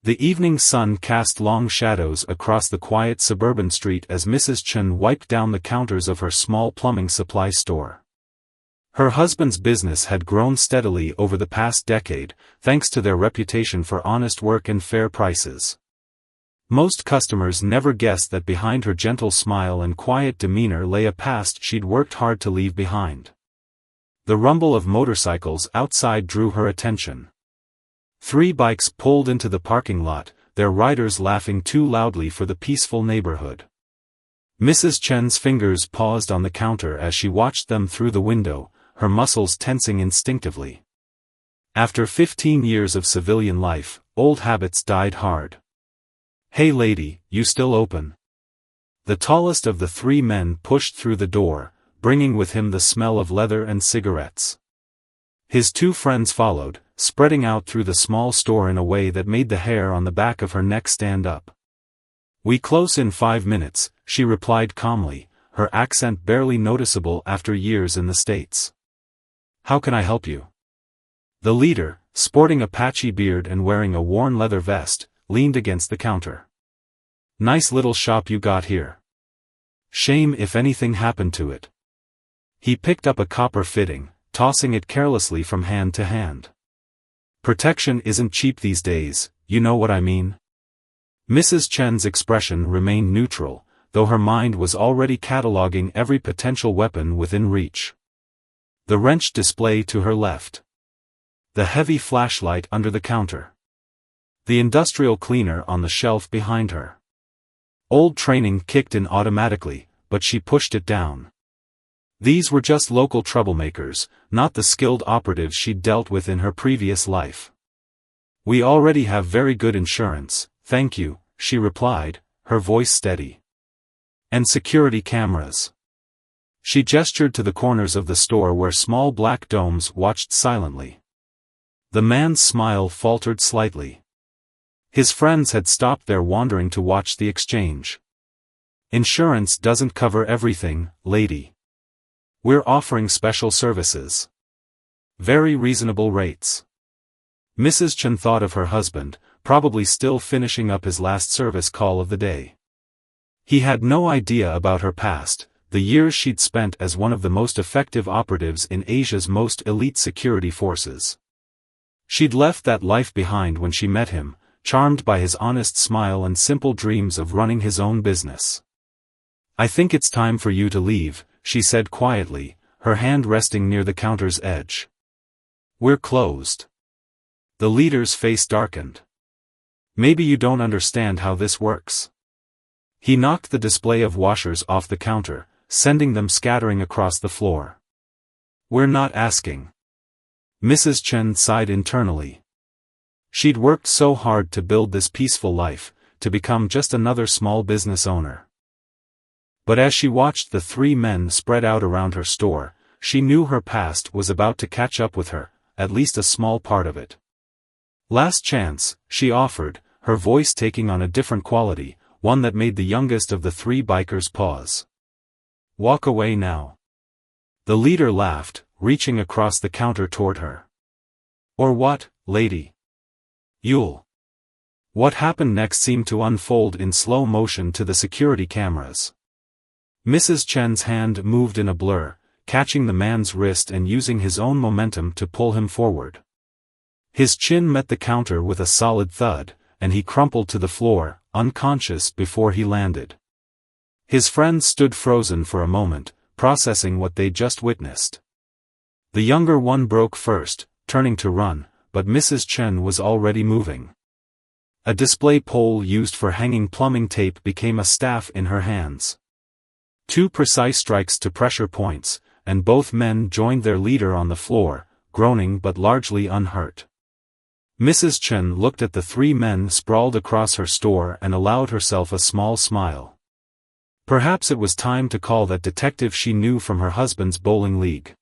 The evening sun cast long shadows across the quiet suburban street as Mrs. Chen wiped down the counters of her small plumbing supply store. Her husband's business had grown steadily over the past decade, thanks to their reputation for honest work and fair prices. Most customers never guessed that behind her gentle smile and quiet demeanor lay a past she'd worked hard to leave behind. The rumble of motorcycles outside drew her attention. 3 bikes pulled into the parking lot, their riders laughing too loudly for the peaceful neighborhood. Mrs. Chen's fingers paused on the counter as she watched them through the window, her muscles tensing instinctively. After 15 years of civilian life, old habits died hard. "Hey lady, you still open?" The tallest of the 3 men pushed through the door, bringing with him the smell of leather and cigarettes. His 2 friends followed, spreading out through the small store in a way that made the hair on the back of her neck stand up. "We close in 5 minutes, she replied calmly, her accent barely noticeable after years in the States. "How can I help you?" The leader, sporting a patchy beard and wearing a worn leather vest, leaned against the counter. "Nice little shop you got here. Shame if anything happened to it." He picked up a copper fitting, tossing it carelessly from hand to hand. "Protection isn't cheap these days, you know what I mean?" Mrs. Chen's expression remained neutral, though her mind was already cataloging every potential weapon within reach. The wrench display to her left. The heavy flashlight under the counter. The industrial cleaner on the shelf behind her. Old training kicked in automatically, but she pushed it down. These were just local troublemakers, not the skilled operatives she'd dealt with in her previous life. "We already have very good insurance, thank you," she replied, her voice steady. "And security cameras." She gestured to the corners of the store where small black domes watched silently. The man's smile faltered slightly. His friends had stopped their wandering to watch the exchange. "Insurance doesn't cover everything, lady. We're offering special services. Very reasonable rates." Mrs. Chen thought of her husband, probably still finishing up his last service call of the day. He had no idea about her past, the years she'd spent as one of the most effective operatives in Asia's most elite security forces. She'd left that life behind when she met him, charmed by his honest smile and simple dreams of running his own business. "I think it's time for you to leave," she said quietly, her hand resting near the counter's edge. "We're closed." The leader's face darkened. "Maybe you don't understand how this works." He knocked the display of washers off the counter, sending them scattering across the floor. "We're not asking." Mrs. Chen sighed internally. She'd worked so hard to build this peaceful life, to become just another small business owner. But as she watched the 3 men spread out around her store, she knew her past was about to catch up with her, at least a small part of it. "Last chance," she offered, her voice taking on a different quality, one that made the youngest of the 3 bikers pause. "Walk away now." The leader laughed, reaching across the counter toward her. "Or what, lady? You'll..." What happened next seemed to unfold in slow motion to the security cameras. Mrs. Chen's hand moved in a blur, catching the man's wrist and using his own momentum to pull him forward. His chin met the counter with a solid thud, and he crumpled to the floor, unconscious before he landed. His friends stood frozen for a moment, processing what they'd just witnessed. The younger one broke first, turning to run, but Mrs. Chen was already moving. A display pole used for hanging plumbing tape became a staff in her hands. 2 precise strikes to pressure points, and both men joined their leader on the floor, groaning but largely unhurt. Mrs. Chen looked at the 3 men sprawled across her store and allowed herself a small smile. Perhaps it was time to call that detective she knew from her husband's bowling league.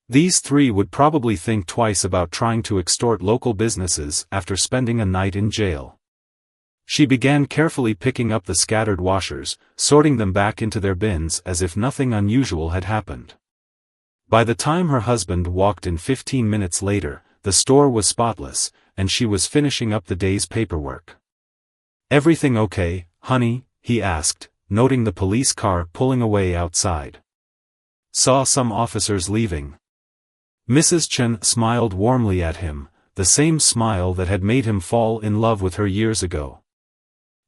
These 3 would probably think twice about trying to extort local businesses after spending a night in jail. She began carefully picking up the scattered washers, sorting them back into their bins as if nothing unusual had happened. By the time her husband walked in 15 minutes later, the store was spotless, and she was finishing up the day's paperwork. "Everything okay, honey?" he asked, noting the police car pulling away outside. "Saw some officers leaving." Mrs. Chen smiled warmly at him, the same smile that had made him fall in love with her years ago.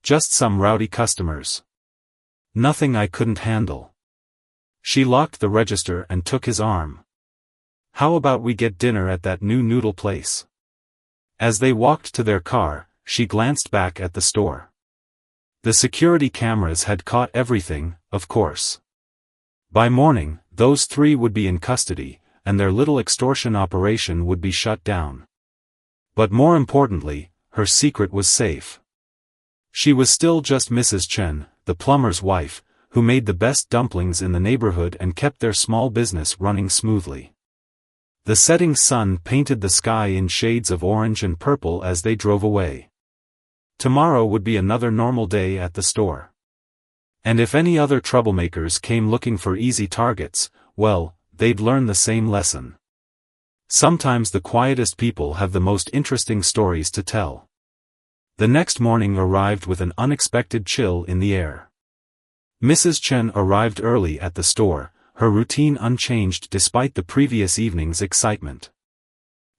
"Just some rowdy customers. Nothing I couldn't handle." She locked the register and took his arm. "How about we get dinner at that new noodle place?" As they walked to their car, she glanced back at the store. The security cameras had caught everything, of course. By morning, those three would be in custody, and their little extortion operation would be shut down. But more importantly, her secret was safe. She was still just Mrs. Chen, the plumber's wife, who made the best dumplings in the neighborhood and kept their small business running smoothly. The setting sun painted the sky in shades of orange and purple as they drove away. Tomorrow would be another normal day at the store. And if any other troublemakers came looking for easy targets, well, they'd learn the same lesson. Sometimes the quietest people have the most interesting stories to tell. The next morning arrived with an unexpected chill in the air. Mrs. Chen arrived early at the store, her routine unchanged despite the previous evening's excitement.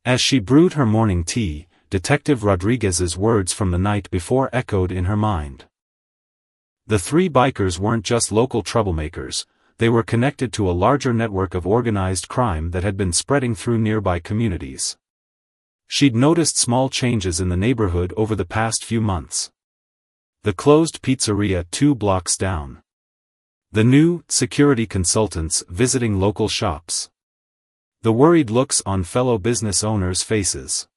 As she brewed her morning tea, Detective Rodriguez's words from the night before echoed in her mind. The three bikers weren't just local troublemakers, they were connected to a larger network of organized crime that had been spreading through nearby communities. She'd noticed small changes in the neighborhood over the past few months. The closed pizzeria 2 blocks down. The new security consultants visiting local shops. The worried looks on fellow business owners' faces.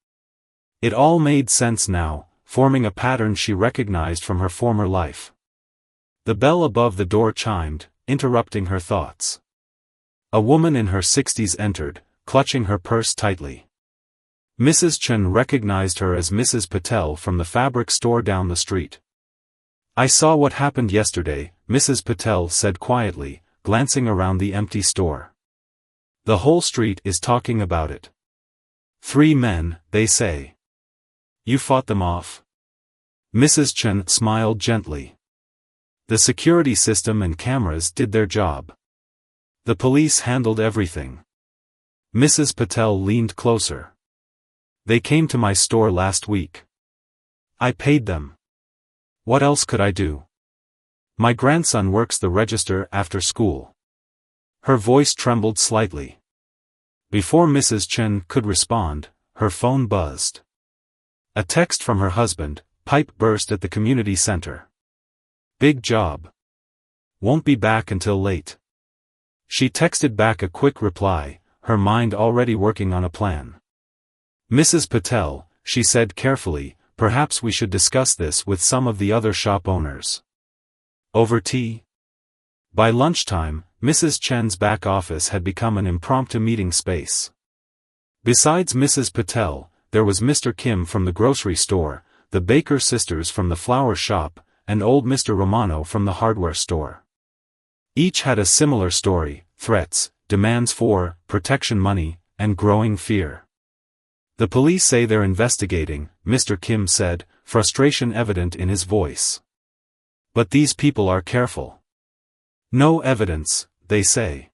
It all made sense now, forming a pattern she recognized from her former life. The bell above the door chimed, interrupting her thoughts. A woman in her 60s entered, clutching her purse tightly. Mrs. Chen recognized her as Mrs. Patel from the fabric store down the street. "I saw what happened yesterday," Mrs. Patel said quietly, glancing around the empty store. "The whole street is talking about it. 3 men, they say. You fought them off?" Mrs. Chen smiled gently. "The security system and cameras did their job. The police handled everything." Mrs. Patel leaned closer. "They came to my store last week. I paid them. What else could I do? My grandson works the register after school." Her voice trembled slightly. Before Mrs. Chen could respond, her phone buzzed. A text from her husband, pipe burst at the community center. "Big job. Won't be back until late." She texted back a quick reply, her mind already working on a plan. "Mrs. Patel," she said carefully, "perhaps we should discuss this with some of the other shop owners." Over tea? By lunchtime, Mrs. Chen's back office had become an impromptu meeting space. Besides Mrs. Patel, there was Mr. Kim from the grocery store, the Baker sisters from the flower shop, and old Mr. Romano from the hardware store. Each had a similar story: threats, demands for protection money, and growing fear. "The police say they're investigating," Mr. Kim said, frustration evident in his voice. "But these people are careful. No evidence, they say.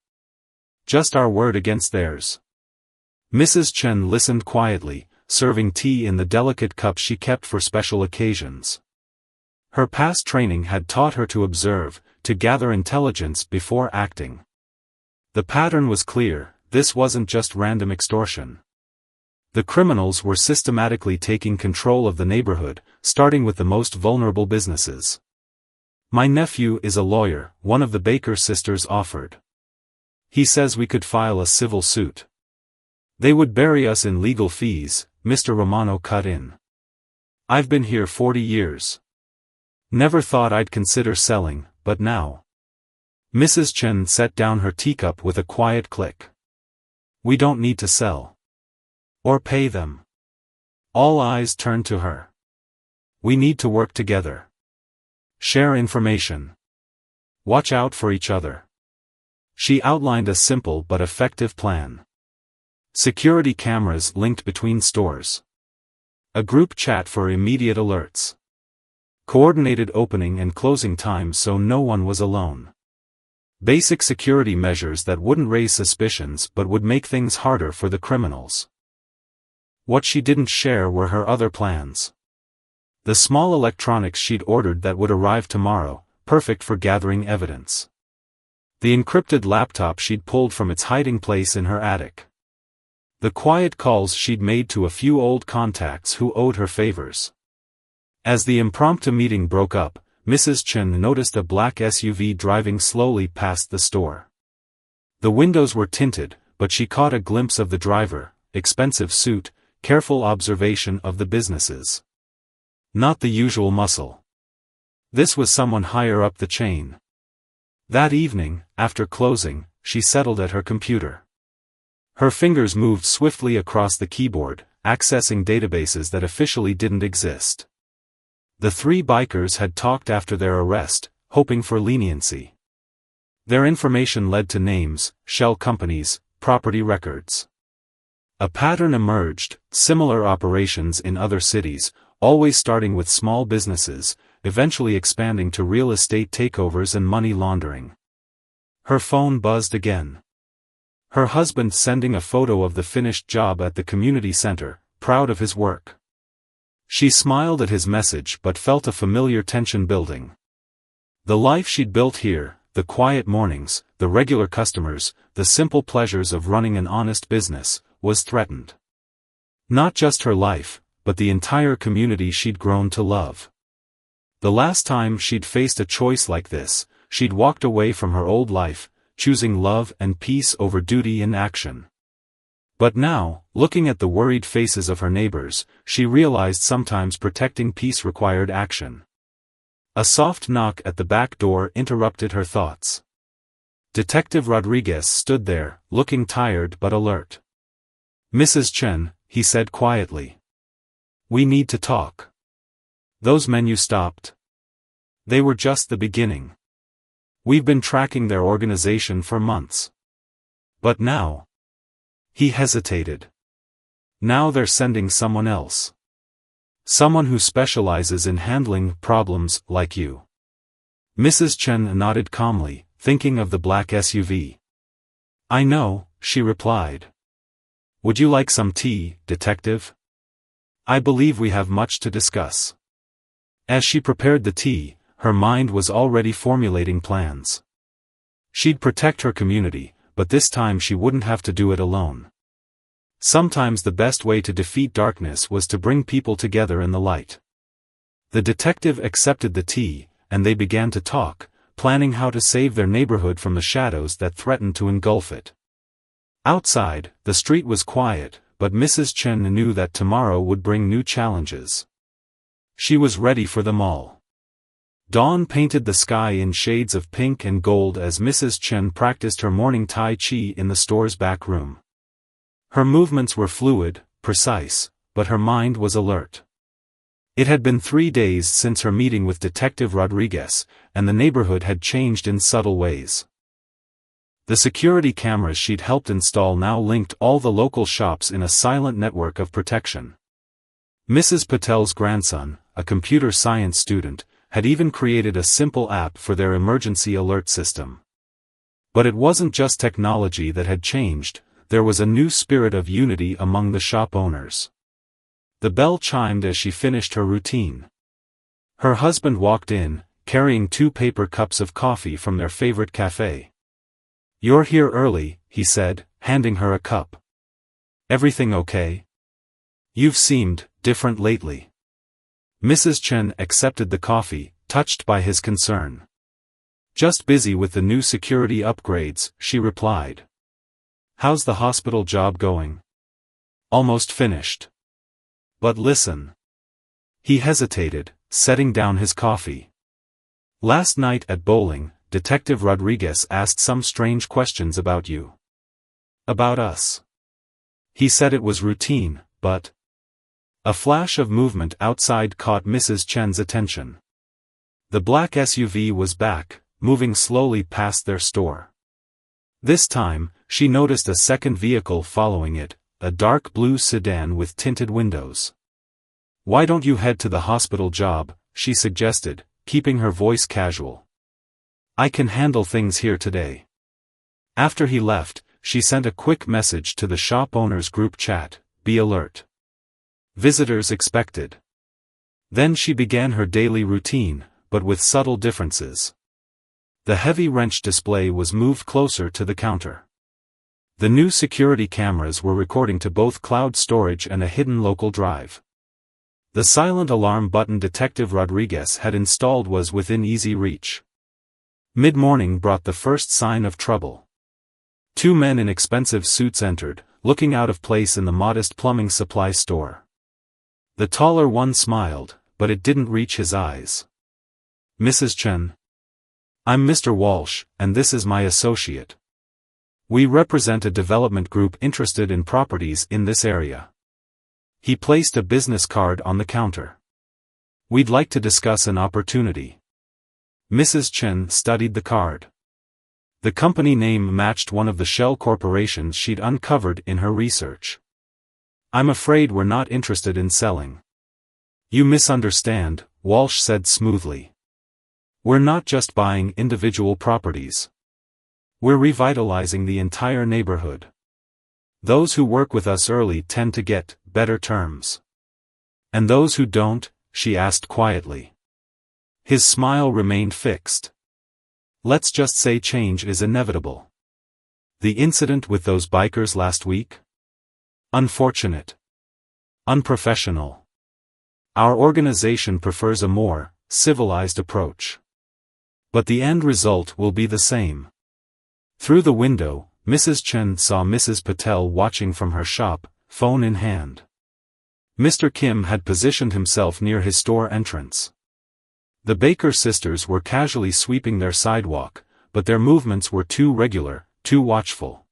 Just our word against theirs." Mrs. Chen listened quietly, serving tea in the delicate cup she kept for special occasions. Her past training had taught her to observe, to gather intelligence before acting. The pattern was clear: this wasn't just random extortion. The criminals were systematically taking control of the neighborhood, starting with the most vulnerable businesses. "My nephew is a lawyer," one of the Baker sisters offered. "He says we could file a civil suit." "They would bury us in legal fees," Mr. Romano cut in. "I've been here 40 years. Never thought I'd consider selling, but now." Mrs. Chen set down her teacup with a quiet click. "We don't need to sell. Or pay them." All eyes turned to her. "We need to work together. Share information. Watch out for each other." She outlined a simple but effective plan. Security cameras linked between stores. A group chat for immediate alerts. Coordinated opening and closing times so no one was alone. Basic security measures that wouldn't raise suspicions but would make things harder for the criminals. What she didn't share were her other plans. The small electronics she'd ordered that would arrive tomorrow, perfect for gathering evidence. The encrypted laptop she'd pulled from its hiding place in her attic. The quiet calls she'd made to a few old contacts who owed her favors. As the impromptu meeting broke up, Mrs. Chen noticed a black SUV driving slowly past the store. The windows were tinted, but she caught a glimpse of the driver, expensive suit, careful observation of the businesses. Not the usual muscle. This was someone higher up the chain. That evening, after closing, she settled at her computer. Her fingers moved swiftly across the keyboard, accessing databases that officially didn't exist. The three bikers had talked after their arrest, hoping for leniency. Their information led to names, shell companies, property records. A pattern emerged, similar operations in other cities, always starting with small businesses, eventually expanding to real estate takeovers and money laundering. Her phone buzzed again. Her husband sending a photo of the finished job at the community center, proud of his work. She smiled at his message but felt a familiar tension building. The life she'd built here, the quiet mornings, the regular customers, the simple pleasures of running an honest business, was threatened. Not just her life, but the entire community she'd grown to love. The last time she'd faced a choice like this, she'd walked away from her old life, choosing love and peace over duty and action. But now, looking at the worried faces of her neighbors, she realized sometimes protecting peace required action. A soft knock at the back door interrupted her thoughts. Detective Rodriguez stood there, looking tired but alert. "Mrs. Chen," he said quietly. "We need to talk." "Those men you stopped? They were just the beginning. We've been tracking their organization for months. But now..." He hesitated. "Now they're sending someone else. Someone who specializes in handling problems like you." Mrs. Chen nodded calmly, thinking of the black SUV. "I know," she replied. "Would you like some tea, detective? I believe we have much to discuss." As she prepared the tea, her mind was already formulating plans. She'd protect her community, but this time she wouldn't have to do it alone. Sometimes the best way to defeat darkness was to bring people together in the light. The detective accepted the tea, and they began to talk, planning how to save their neighborhood from the shadows that threatened to engulf it. Outside, the street was quiet, but Mrs. Chen knew that tomorrow would bring new challenges. She was ready for them all. Dawn painted the sky in shades of pink and gold as Mrs. Chen practiced her morning Tai Chi in the store's back room. Her movements were fluid, precise, but her mind was alert. It had been 3 days since her meeting with Detective Rodriguez, and the neighborhood had changed in subtle ways. The security cameras she'd helped install now linked all the local shops in a silent network of protection. Mrs. Patel's grandson, a computer science student, had even created a simple app for their emergency alert system. But it wasn't just technology that had changed, there was a new spirit of unity among the shop owners. The bell chimed as she finished her routine. Her husband walked in, carrying 2 paper cups of coffee from their favorite cafe. "You're here early," he said, handing her a cup. "Everything okay? You've seemed different lately." Mrs. Chen accepted the coffee, touched by his concern. "Just busy with the new security upgrades," she replied. "How's the hospital job going?" "Almost finished. But listen." He hesitated, setting down his coffee. "Last night at bowling, Detective Rodriguez asked some strange questions about you. About us. He said it was routine, but..." A flash of movement outside caught Mrs. Chen's attention. The black SUV was back, moving slowly past their store. This time, she noticed a second vehicle following it, a dark blue sedan with tinted windows. "Why don't you head to the hospital job?" she suggested, keeping her voice casual. "I can handle things here today." After he left, she sent a quick message to the shop owners group chat, "Be alert. Visitors expected." Then she began her daily routine, but with subtle differences. The heavy wrench display was moved closer to the counter. The new security cameras were recording to both cloud storage and a hidden local drive. The silent alarm button Detective Rodriguez had installed was within easy reach. Mid-morning brought the first sign of trouble. Two men in expensive suits entered, looking out of place in the modest plumbing supply store. The taller one smiled, but it didn't reach his eyes. "Mrs. Chen. I'm Mr. Walsh, and this is my associate. We represent a development group interested in properties in this area." He placed a business card on the counter. "We'd like to discuss an opportunity." Mrs. Chen studied the card. The company name matched one of the shell corporations she'd uncovered in her research. "I'm afraid we're not interested in selling." "You misunderstand," Walsh said smoothly. "We're not just buying individual properties. We're revitalizing the entire neighborhood. Those who work with us early tend to get better terms." "And those who don't?" she asked quietly. His smile remained fixed. "Let's just say change is inevitable." "The incident with those bikers last week? Unfortunate. Unprofessional. Our organization prefers a more civilized approach. But the end result will be the same." Through the window, Mrs. Chen saw Mrs. Patel watching from her shop, phone in hand. Mr. Kim had positioned himself near his store entrance. The Baker sisters were casually sweeping their sidewalk, but their movements were too regular, too watchful.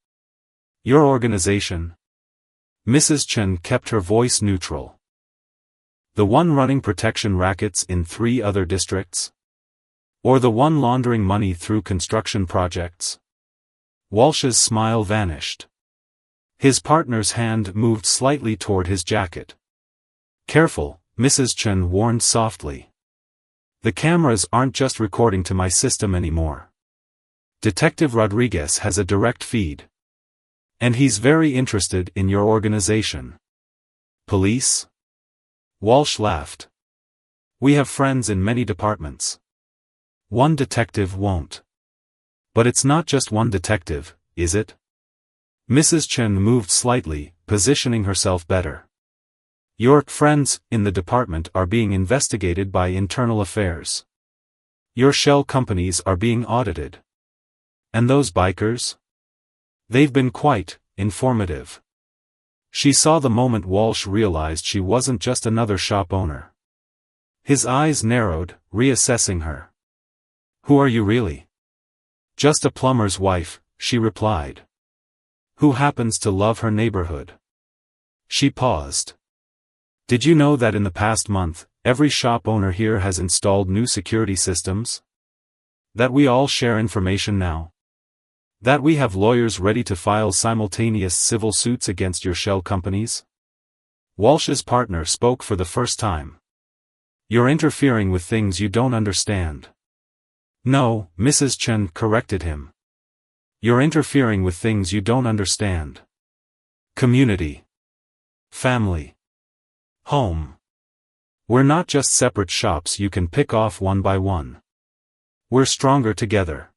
"Your organization?" Mrs. Chen kept her voice neutral. "The one running protection rackets in 3 other districts? Or the one laundering money through construction projects?" Walsh's smile vanished. His partner's hand moved slightly toward his jacket. "Careful," Mrs. Chen warned softly. "The cameras aren't just recording to my system anymore. Detective Rodriguez has a direct feed. And he's very interested in your organization." "Police?" Walsh laughed. "We have friends in many departments. One detective won't." "But it's not just one detective, is it?" Mrs. Chen moved slightly, positioning herself better. "Your friends in the department are being investigated by internal affairs. Your shell companies are being audited. And those bikers? They've been quite informative." She saw the moment Walsh realized she wasn't just another shop owner. His eyes narrowed, reassessing her. "Who are you really?" "Just a plumber's wife," she replied. "Who happens to love her neighborhood." She paused. "Did you know that in the past month, every shop owner here has installed new security systems? That we all share information now? That we have lawyers ready to file simultaneous civil suits against your shell companies?" Walsh's partner spoke for the first time. "You're interfering with things you don't understand." "No," Mrs. Chen corrected him. "You're interfering with things you don't understand. Community. Family. Home. We're not just separate shops you can pick off one by one. We're stronger together."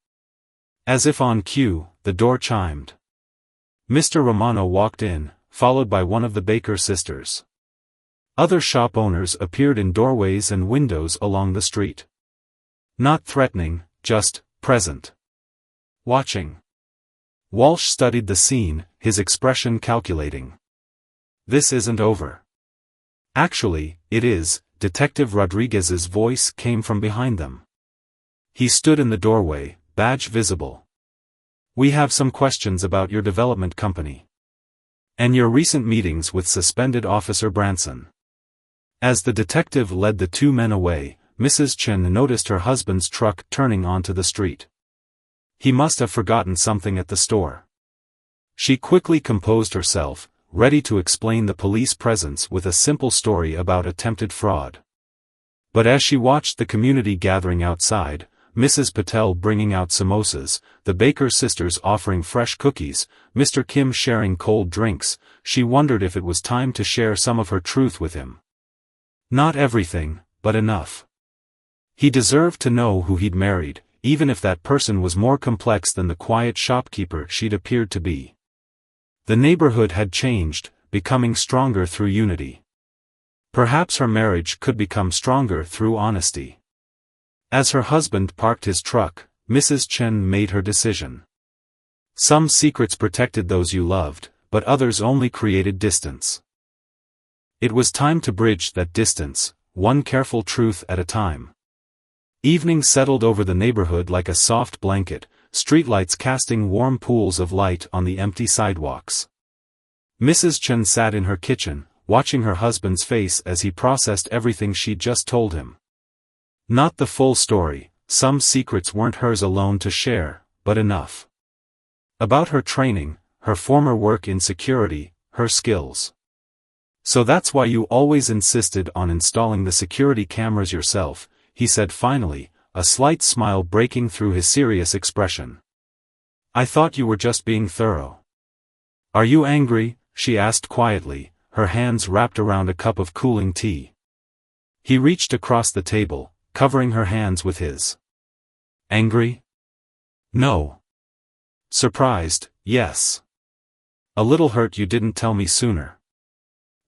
As if on cue, the door chimed. Mr. Romano walked in, followed by one of the Baker sisters. Other shop owners appeared in doorways and windows along the street. Not threatening, just present. Watching. Walsh studied the scene, his expression calculating. "This isn't over." "Actually, it is," Detective Rodriguez's voice came from behind them. He stood in the doorway, badge visible. "We have some questions about your development company. And your recent meetings with suspended Officer Branson." As the detective led the two men away, Mrs. Chen noticed her husband's truck turning onto the street. He must have forgotten something at the store. She quickly composed herself, ready to explain the police presence with a simple story about attempted fraud. But as she watched the community gathering outside, Mrs. Patel bringing out samosas, the Baker's sisters offering fresh cookies, Mr. Kim sharing cold drinks, she wondered if it was time to share some of her truth with him. Not everything, but enough. He deserved to know who he'd married, even if that person was more complex than the quiet shopkeeper she'd appeared to be. The neighborhood had changed, becoming stronger through unity. Perhaps her marriage could become stronger through honesty. As her husband parked his truck, Mrs. Chen made her decision. Some secrets protected those you loved, but others only created distance. It was time to bridge that distance, one careful truth at a time. Evening settled over the neighborhood like a soft blanket, streetlights casting warm pools of light on the empty sidewalks. Mrs. Chen sat in her kitchen, watching her husband's face as he processed everything she'd just told him. Not the full story, some secrets weren't hers alone to share, but enough. About her training, her former work in security, her skills. So that's why you always insisted on installing the security cameras yourself, he said finally, a slight smile breaking through his serious expression. I thought you were just being thorough. Are you angry? She asked quietly, her hands wrapped around a cup of cooling tea. He reached across the table, covering her hands with his. Angry? No. Surprised, yes. A little hurt you didn't tell me sooner.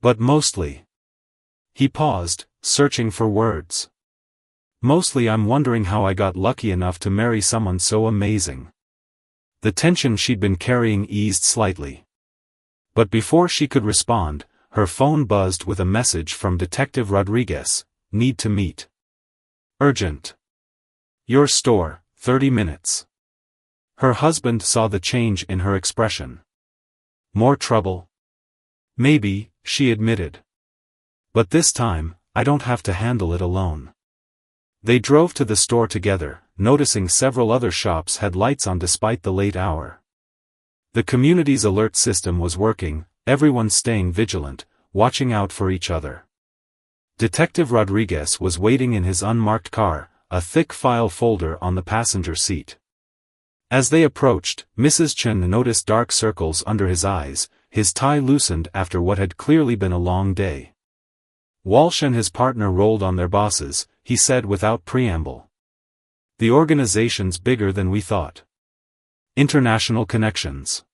But mostly. He paused, searching for words. Mostly I'm wondering how I got lucky enough to marry someone so amazing. The tension she'd been carrying eased slightly. But before she could respond, her phone buzzed with a message from Detective Rodriguez, need to meet. Urgent. Your store, 30 minutes. Her husband saw the change in her expression. More trouble? Maybe, she admitted. But this time, I don't have to handle it alone. They drove to the store together, noticing several other shops had lights on despite the late hour. The community's alert system was working, everyone staying vigilant, watching out for each other. Detective Rodriguez was waiting in his unmarked car, a thick file folder on the passenger seat. As they approached, Mrs. Chen noticed dark circles under his eyes, his tie loosened after what had clearly been a long day. Walsh and his partner rolled on their bosses, he said without preamble. The organization's bigger than we thought. International connections.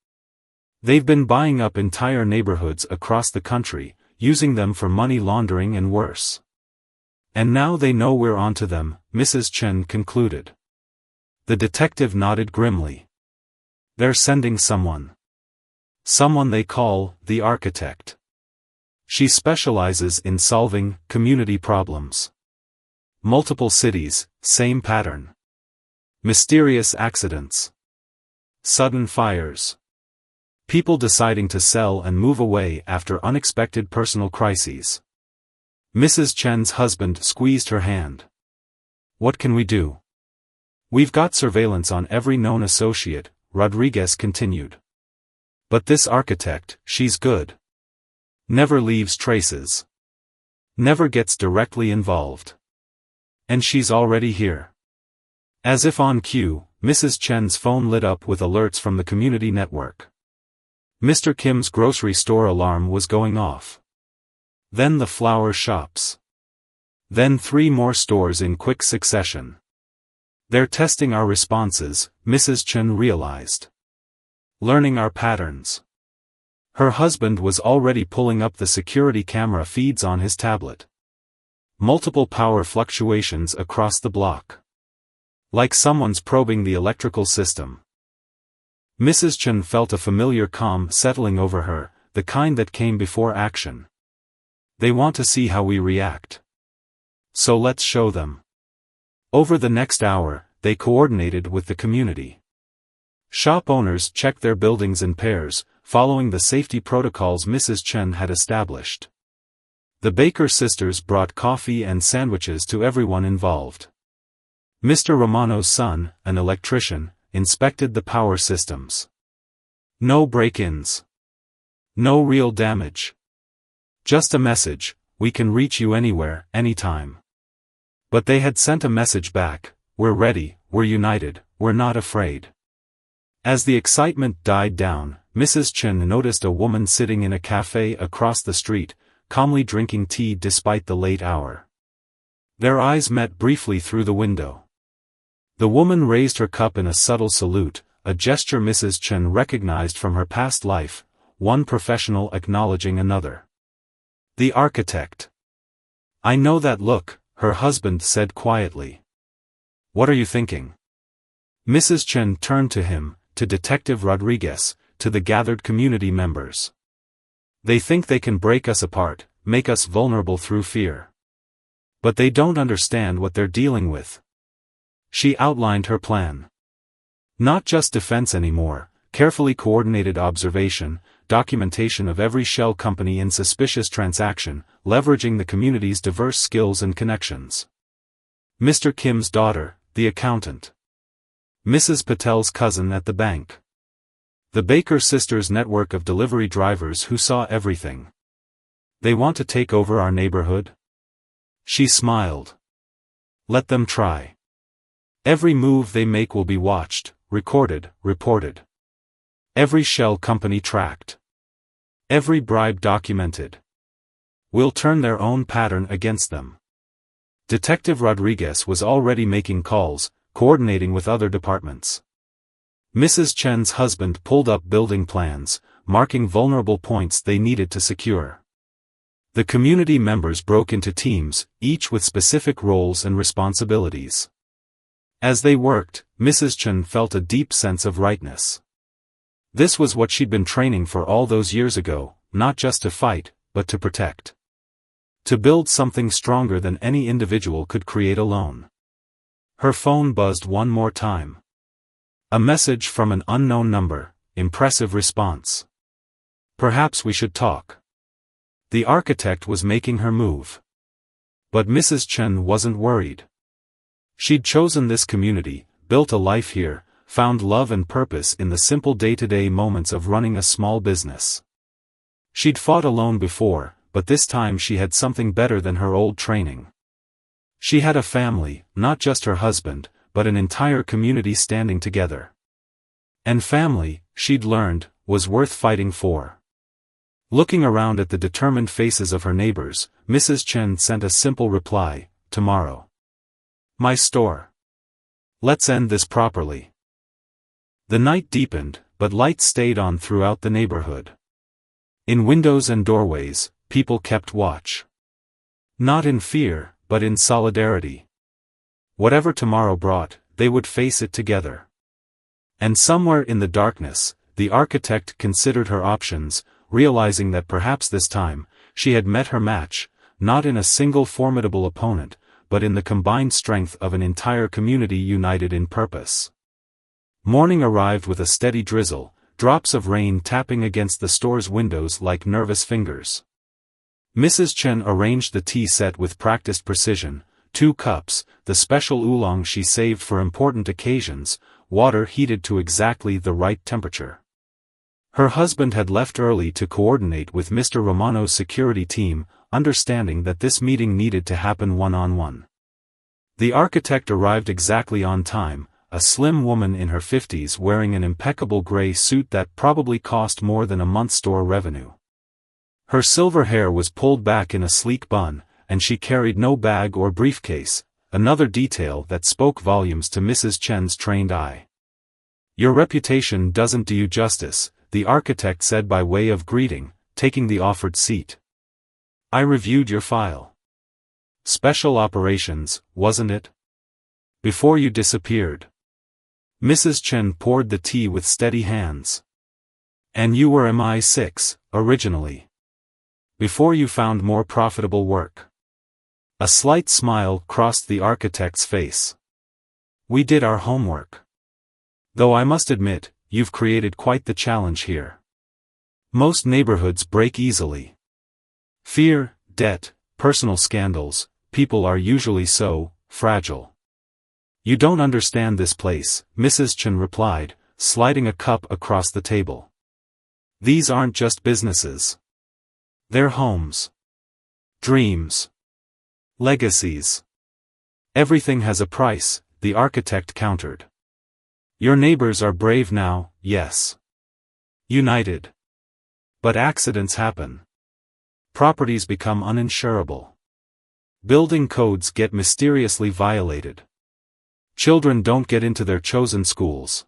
They've been buying up entire neighborhoods across the country, using them for money laundering and worse. And now they know we're onto them, Mrs. Chen concluded. The detective nodded grimly. They're sending someone. Someone they call the architect. She specializes in solving community problems. Multiple cities, same pattern. Mysterious accidents. Sudden fires. People deciding to sell and move away after unexpected personal crises. Mrs. Chen's husband squeezed her hand. What can we do? We've got surveillance on every known associate, Rodriguez continued. But this architect, she's good. Never leaves traces. Never gets directly involved. And she's already here. As if on cue, Mrs. Chen's phone lit up with alerts from the community network. Mr. Kim's grocery store alarm was going off. Then the flower shops. Then 3 more stores in quick succession. They're testing our responses, Mrs. Chen realized. Learning our patterns. Her husband was already pulling up the security camera feeds on his tablet. Multiple power fluctuations across the block. Like someone's probing the electrical system. Mrs. Chen felt a familiar calm settling over her, the kind that came before action. They want to see how we react. So let's show them. Over the next hour, they coordinated with the community. Shop owners checked their buildings in pairs, following the safety protocols Mrs. Chen had established. The Baker sisters brought coffee and sandwiches to everyone involved. Mr. Romano's son, an electrician, inspected the power systems. No break-ins. No real damage. Just a message, we can reach you anywhere, anytime. But they had sent a message back, we're ready, we're united, we're not afraid. As the excitement died down, Mrs. Chen noticed a woman sitting in a cafe across the street, calmly drinking tea despite the late hour. Their eyes met briefly through the window. The woman raised her cup in a subtle salute, a gesture Mrs. Chen recognized from her past life, one professional acknowledging another. The architect. I know that look, her husband said quietly. What are you thinking? Mrs. Chen turned to him, to Detective Rodriguez, to the gathered community members. They think they can break us apart, make us vulnerable through fear. But they don't understand what they're dealing with. She outlined her plan. Not just defense anymore, carefully coordinated observation, documentation of every shell company in suspicious transaction, leveraging the community's diverse skills and connections. Mr. Kim's daughter, the accountant. Mrs. Patel's cousin at the bank. The Baker sisters' network of delivery drivers who saw everything. They want to take over our neighborhood? She smiled. Let them try. Every move they make will be watched, recorded, reported. Every shell company tracked. Every bribe documented. We'll turn their own pattern against them. Detective Rodriguez was already making calls, coordinating with other departments. Mrs. Chen's husband pulled up building plans, marking vulnerable points they needed to secure. The community members broke into teams, each with specific roles and responsibilities. As they worked, Mrs. Chen felt a deep sense of rightness. This was what she'd been training for all those years ago, not just to fight, but to protect. To build something stronger than any individual could create alone. Her phone buzzed one more time. A message from an unknown number, impressive response. Perhaps we should talk. The architect was making her move. But Mrs. Chen wasn't worried. She'd chosen this community, built a life here, found love and purpose in the simple day-to-day moments of running a small business. She'd fought alone before, but this time she had something better than her old training. She had a family, not just her husband, but an entire community standing together. And family, she'd learned, was worth fighting for. Looking around at the determined faces of her neighbors, Mrs. Chen sent a simple reply, tomorrow. My store. Let's end this properly. The night deepened, but lights stayed on throughout the neighborhood. In windows and doorways, people kept watch. Not in fear, but in solidarity. Whatever tomorrow brought, they would face it together. And somewhere in the darkness, the architect considered her options, realizing that perhaps this time, she had met her match, not in a single formidable opponent, but in the combined strength of an entire community united in purpose. Morning arrived with a steady drizzle, drops of rain tapping against the store's windows like nervous fingers. Mrs. Chen arranged the tea set with practiced precision, 2 cups, the special oolong she saved for important occasions, water heated to exactly the right temperature. Her husband had left early to coordinate with Mr. Romano's security team, understanding that this meeting needed to happen one-on-one. The architect arrived exactly on time, a slim woman in her 50s wearing an impeccable gray suit that probably cost more than a month's store revenue. Her silver hair was pulled back in a sleek bun, and she carried no bag or briefcase, another detail that spoke volumes to Mrs. Chen's trained eye. Your reputation doesn't do you justice, the architect said by way of greeting, taking the offered seat. I reviewed your file. Special operations, wasn't it? Before you disappeared. Mrs. Chen poured the tea with steady hands. And you were MI6, originally. Before you found more profitable work. A slight smile crossed the architect's face. We did our homework. Though I must admit, you've created quite the challenge here. Most neighborhoods break easily. Fear, debt, personal scandals, people are usually so fragile. You don't understand this place, Mrs. Chen replied, sliding a cup across the table. These aren't just businesses. They're homes. Dreams. Legacies. Everything has a price, the architect countered. Your neighbors are brave now, yes. United. But accidents happen. Properties become uninsurable. Building codes get mysteriously violated. Children don't get into their chosen schools.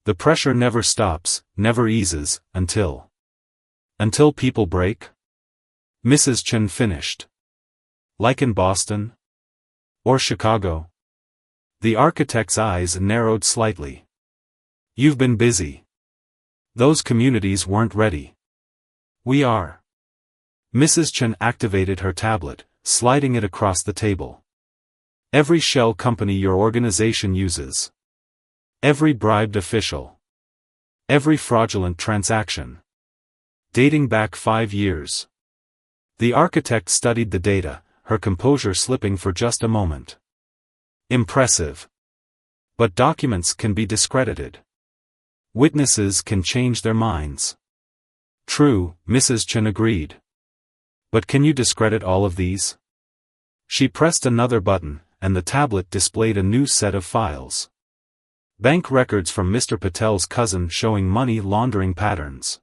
The pressure never stops, never eases, until people break? Mrs. Chen finished. Like in Boston? Or Chicago? The architect's eyes narrowed slightly. You've been busy. Those communities weren't ready. We are. Mrs. Chen activated her tablet, sliding it across the table. Every shell company your organization uses. Every bribed official. Every fraudulent transaction. Dating back 5 years. The architect studied the data, her composure slipping for just a moment. Impressive. But documents can be discredited. Witnesses can change their minds. True, Mrs. Chen agreed. But can you discredit all of these? She pressed another button, and the tablet displayed a new set of files. Bank records from Mr. Patel's cousin showing money laundering patterns.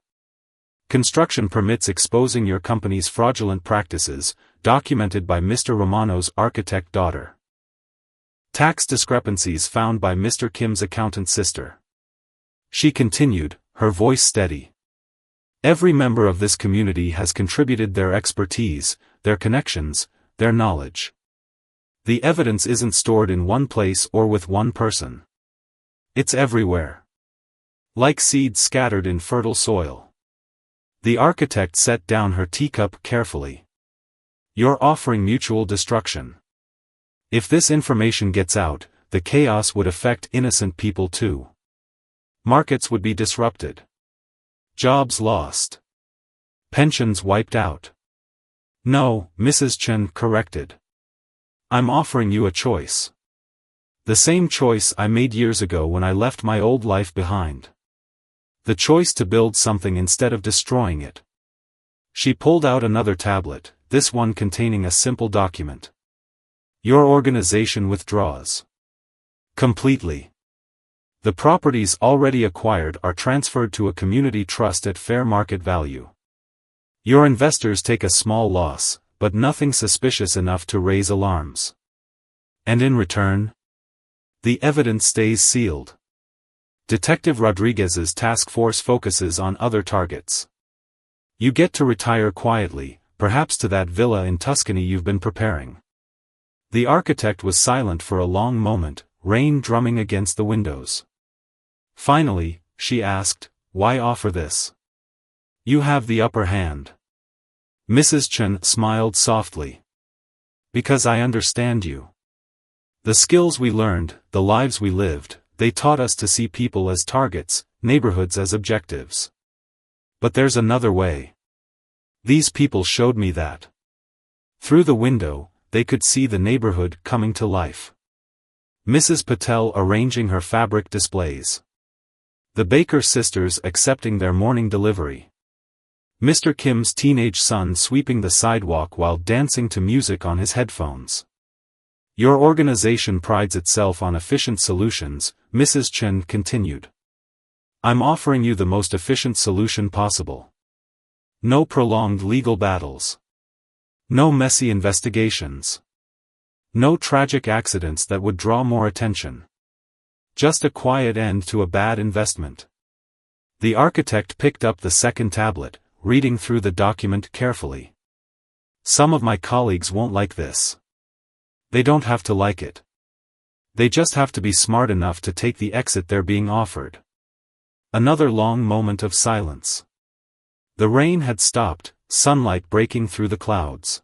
Construction permits exposing your company's fraudulent practices, documented by Mr. Romano's architect daughter. Tax discrepancies found by Mr. Kim's accountant sister. She continued, her voice steady. Every member of this community has contributed their expertise, their connections, their knowledge. The evidence isn't stored in one place or with one person. It's everywhere. Like seeds scattered in fertile soil. The architect set down her teacup carefully. You're offering mutual destruction. If this information gets out, the chaos would affect innocent people too. Markets would be disrupted. Jobs lost. Pensions wiped out. No, Mrs. Chen corrected. I'm offering you a choice. The same choice I made years ago when I left my old life behind. The choice to build something instead of destroying it. She pulled out another tablet, this one containing a simple document. Your organization withdraws. Completely. The properties already acquired are transferred to a community trust at fair market value. Your investors take a small loss, but nothing suspicious enough to raise alarms. And in return? The evidence stays sealed. Detective Rodriguez's task force focuses on other targets. You get to retire quietly, perhaps to that villa in Tuscany you've been preparing. The architect was silent for a long moment, rain drumming against the windows. Finally, she asked, why offer this? You have the upper hand. Mrs. Chen smiled softly. Because I understand you. The skills we learned, the lives we lived, they taught us to see people as targets, neighborhoods as objectives. But there's another way. These people showed me that. Through the window, they could see the neighborhood coming to life. Mrs. Patel arranging her fabric displays. The Baker sisters accepting their morning delivery. Mr. Kim's teenage son sweeping the sidewalk while dancing to music on his headphones. Your organization prides itself on efficient solutions, Mrs. Chen continued. I'm offering you the most efficient solution possible. No prolonged legal battles. No messy investigations. No tragic accidents that would draw more attention. Just a quiet end to a bad investment. The architect picked up the second tablet, reading through the document carefully. Some of my colleagues won't like this. They don't have to like it. They just have to be smart enough to take the exit they're being offered. Another long moment of silence. The rain had stopped, sunlight breaking through the clouds.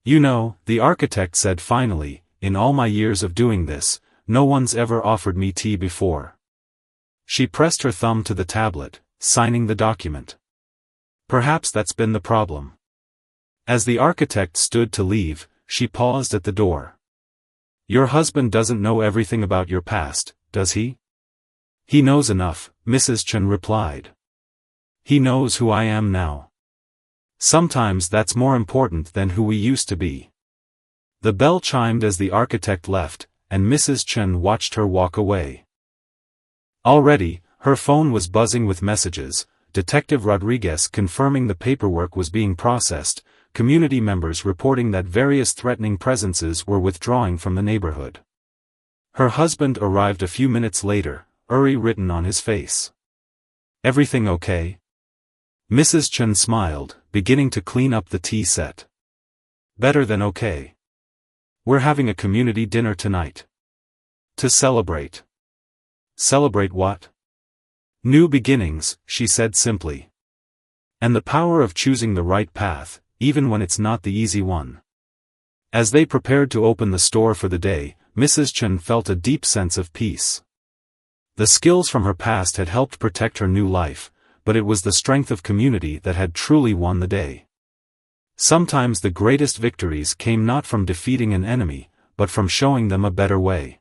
You know, the architect said finally, in all my years of doing this, no one's ever offered me tea before. She pressed her thumb to the tablet, signing the document. Perhaps that's been the problem. As the architect stood to leave, she paused at the door. Your husband doesn't know everything about your past, does he? He knows enough, Mrs. Chen replied. He knows who I am now. Sometimes that's more important than who we used to be. The bell chimed as the architect left, and Mrs. Chen watched her walk away. Already, her phone was buzzing with messages, Detective Rodriguez confirming the paperwork was being processed, community members reporting that various threatening presences were withdrawing from the neighborhood. Her husband arrived a few minutes later, worry written on his face. Everything okay? Mrs. Chen smiled, beginning to clean up the tea set. Better than okay. We're having a community dinner tonight. To celebrate. Celebrate what? New beginnings, she said simply. And the power of choosing the right path, even when it's not the easy one. As they prepared to open the store for the day, Mrs. Chen felt a deep sense of peace. The skills from her past had helped protect her new life, but it was the strength of community that had truly won the day. Sometimes the greatest victories came not from defeating an enemy, but from showing them a better way.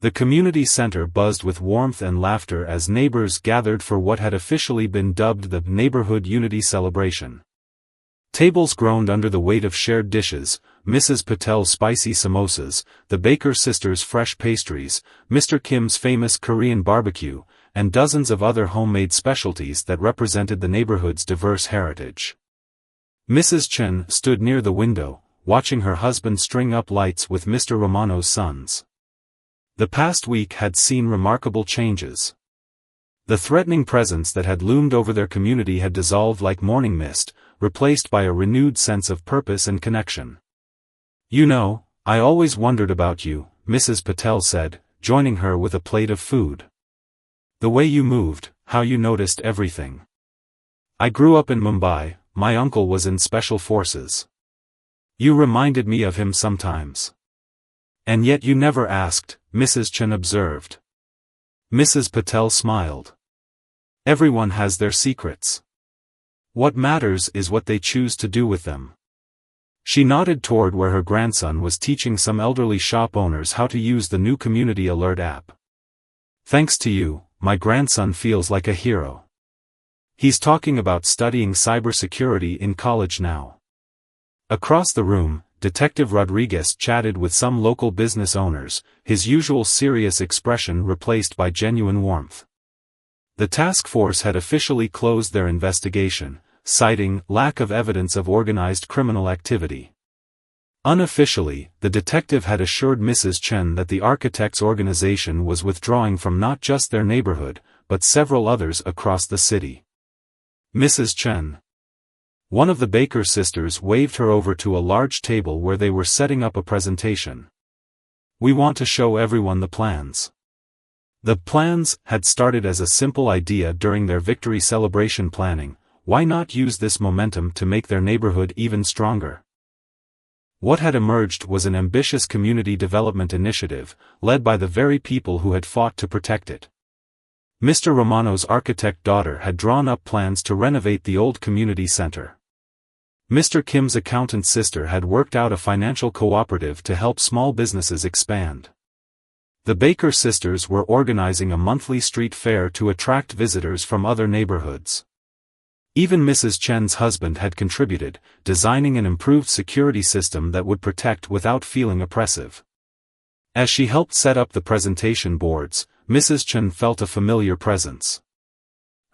The community center buzzed with warmth and laughter as neighbors gathered for what had officially been dubbed the Neighborhood Unity Celebration. Tables groaned under the weight of shared dishes, Mrs. Patel's spicy samosas, the Baker sisters' fresh pastries, Mr. Kim's famous Korean barbecue, and dozens of other homemade specialties that represented the neighborhood's diverse heritage. Mrs. Chen stood near the window, watching her husband string up lights with Mr. Romano's sons. The past week had seen remarkable changes. The threatening presence that had loomed over their community had dissolved like morning mist, replaced by a renewed sense of purpose and connection. You know, I always wondered about you, Mrs. Patel said, joining her with a plate of food. The way you moved, how you noticed everything. I grew up in Mumbai, my uncle was in special forces. You reminded me of him sometimes. And yet you never asked, Mrs. Chen observed. Mrs. Patel smiled. Everyone has their secrets. What matters is what they choose to do with them. She nodded toward where her grandson was teaching some elderly shop owners how to use the new Community Alert app. Thanks to you, my grandson feels like a hero. He's talking about studying cybersecurity in college now. Across the room, Detective Rodriguez chatted with some local business owners, his usual serious expression replaced by genuine warmth. The task force had officially closed their investigation, citing lack of evidence of organized criminal activity. Unofficially, the detective had assured Mrs. Chen that the architect's organization was withdrawing from not just their neighborhood, but several others across the city. Mrs. Chen. One of the Baker sisters waved her over to a large table where they were setting up a presentation. We want to show everyone the plans. The plans had started as a simple idea during their victory celebration planning. Why not use this momentum to make their neighborhood even stronger? What had emerged was an ambitious community development initiative, led by the very people who had fought to protect it. Mr. Romano's architect daughter had drawn up plans to renovate the old community center. Mr. Kim's accountant sister had worked out a financial cooperative to help small businesses expand. The Baker sisters were organizing a monthly street fair to attract visitors from other neighborhoods. Even Mrs. Chen's husband had contributed, designing an improved security system that would protect without feeling oppressive. As she helped set up the presentation boards, Mrs. Chen felt a familiar presence.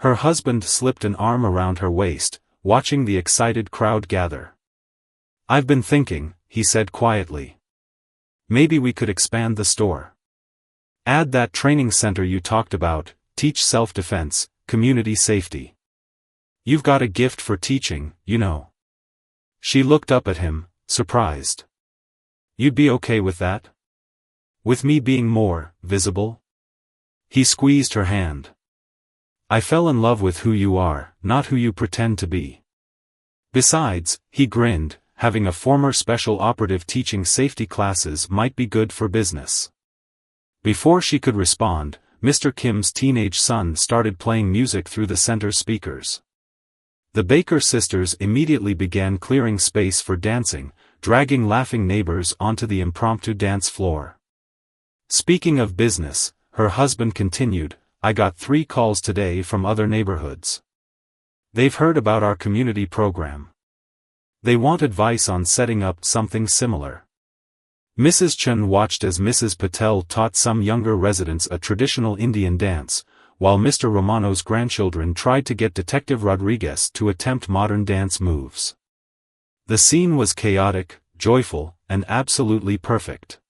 Her husband slipped an arm around her waist, watching the excited crowd gather. I've been thinking, he said quietly. Maybe we could expand the store. Add that training center you talked about, teach self-defense, community safety. You've got a gift for teaching, you know. She looked up at him, surprised. You'd be okay with that? With me being more visible? He squeezed her hand. I fell in love with who you are, not who you pretend to be. Besides, he grinned, having a former special operative teaching safety classes might be good for business. Before she could respond, Mr. Kim's teenage son started playing music through the center speakers. The Baker sisters immediately began clearing space for dancing, dragging laughing neighbors onto the impromptu dance floor. Speaking of business, her husband continued, I got 3 calls today from other neighborhoods. They've heard about our community program. They want advice on setting up something similar. Mrs. Chun watched as Mrs. Patel taught some younger residents a traditional Indian dance, while Mr. Romano's grandchildren tried to get Detective Rodriguez to attempt modern dance moves. The scene was chaotic, joyful, and absolutely perfect.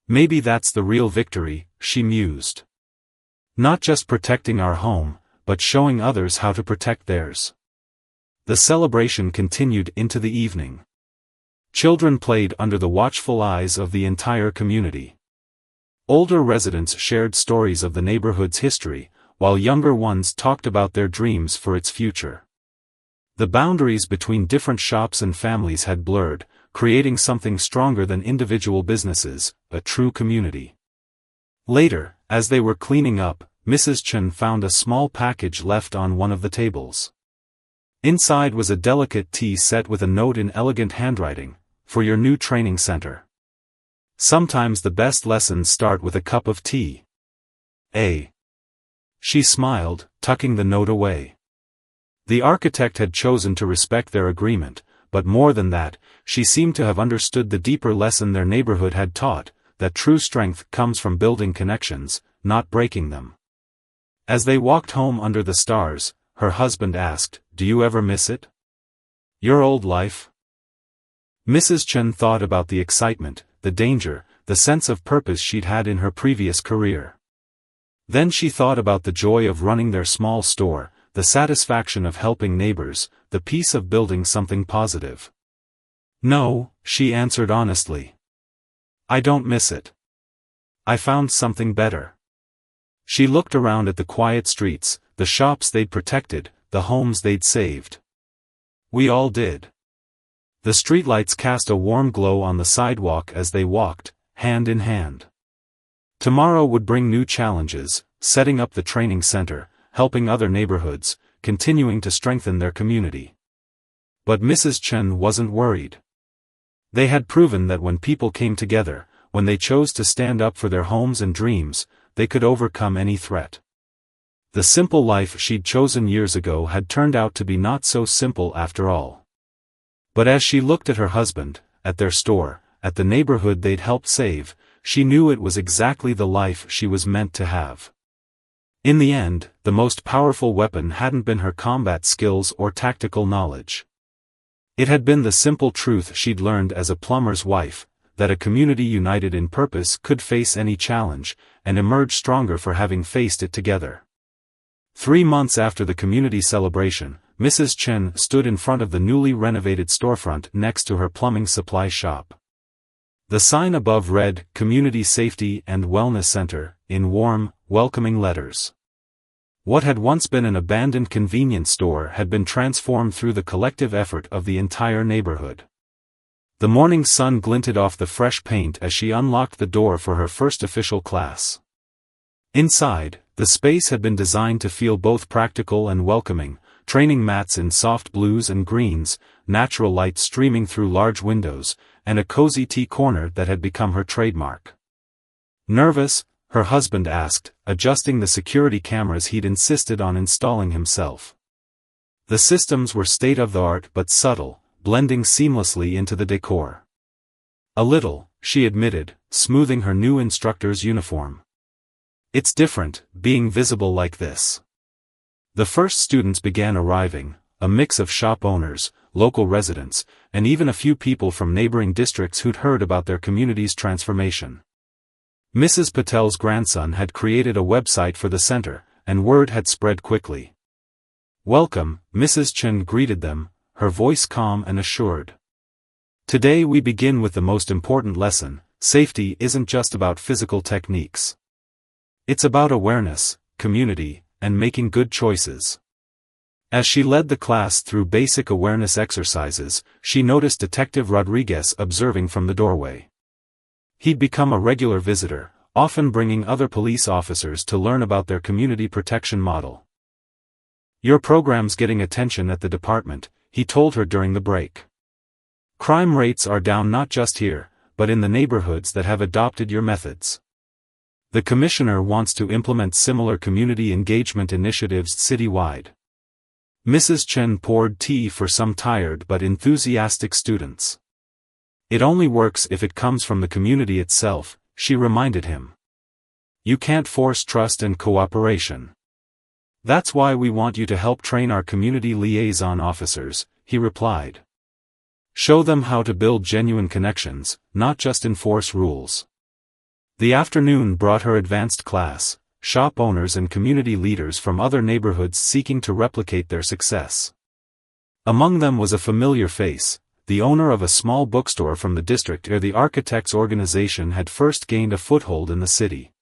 Maybe that's the real victory, she mused. Not just protecting our home, but showing others how to protect theirs. The celebration continued into the evening. Children played under the watchful eyes of the entire community. Older residents shared stories of the neighborhood's history, while younger ones talked about their dreams for its future. The boundaries between different shops and families had blurred, creating something stronger than individual businesses, a true community. Later, as they were cleaning up, Mrs. Chun found a small package left on one of the tables. Inside was a delicate tea set with a note in elegant handwriting, "For your new training center. Sometimes the best lessons start with a cup of tea." She smiled, tucking the note away. The architect had chosen to respect their agreement, but more than that, she seemed to have understood the deeper lesson their neighborhood had taught, that true strength comes from building connections, not breaking them. As they walked home under the stars, her husband asked, "Do you ever miss it? Your old life?" Mrs. Chun thought about the excitement, the danger, the sense of purpose she'd had in her previous career. Then she thought about the joy of running their small store, the satisfaction of helping neighbors, the peace of building something positive. "No," she answered honestly. "I don't miss it. I found something better." She looked around at the quiet streets, the shops they'd protected, the homes they'd saved. We all did. The streetlights cast a warm glow on the sidewalk as they walked, hand in hand. Tomorrow would bring new challenges, setting up the training center, helping other neighborhoods, continuing to strengthen their community. But Mrs. Chun wasn't worried. They had proven that when people came together, when they chose to stand up for their homes and dreams, they could overcome any threat. The simple life she'd chosen years ago had turned out to be not so simple after all. But as she looked at her husband, at their store, at the neighborhood they'd helped save, she knew it was exactly the life she was meant to have. In the end, the most powerful weapon hadn't been her combat skills or tactical knowledge. It had been the simple truth she'd learned as a plumber's wife, that a community united in purpose could face any challenge, and emerge stronger for having faced it together. 3 months after the community celebration, Mrs. Chun stood in front of the newly renovated storefront next to her plumbing supply shop. The sign above read, "Community Safety and Wellness Center," in warm, welcoming letters. What had once been an abandoned convenience store had been transformed through the collective effort of the entire neighborhood. The morning sun glinted off the fresh paint as she unlocked the door for her first official class. Inside, the space had been designed to feel both practical and welcoming, training mats in soft blues and greens, natural light streaming through large windows, and a cozy tea corner that had become her trademark. Nervous? Her husband asked, adjusting the security cameras he'd insisted on installing himself. The systems were state-of-the-art but subtle, blending seamlessly into the decor. "A little," she admitted, smoothing her new instructor's uniform. "It's different, being visible like this." The first students began arriving, a mix of shop owners, local residents, and even a few people from neighboring districts who'd heard about their community's transformation. Mrs. Patel's grandson had created a website for the center, and word had spread quickly. "Welcome," Mrs. Chun greeted them, her voice calm and assured. "Today we begin with the most important lesson: safety isn't just about physical techniques. It's about awareness, community, and making good choices." As she led the class through basic awareness exercises, she noticed Detective Rodriguez observing from the doorway. He'd become a regular visitor, often bringing other police officers to learn about their community protection model. "Your program's getting attention at the department," he told her during the break. "Crime rates are down not just here, but in the neighborhoods that have adopted your methods. The commissioner wants to implement similar community engagement initiatives citywide." Mrs. Chen poured tea for some tired but enthusiastic students. It only works if it comes from the community itself, she reminded him. You can't force trust and cooperation. That's why we want you to help train our community liaison officers, he replied. Show them how to build genuine connections, not just enforce rules. The afternoon brought her advanced class, shop owners and community leaders from other neighborhoods seeking to replicate their success. Among them was a familiar face, the owner of a small bookstore from the district where the architects' organization had first gained a foothold in the city.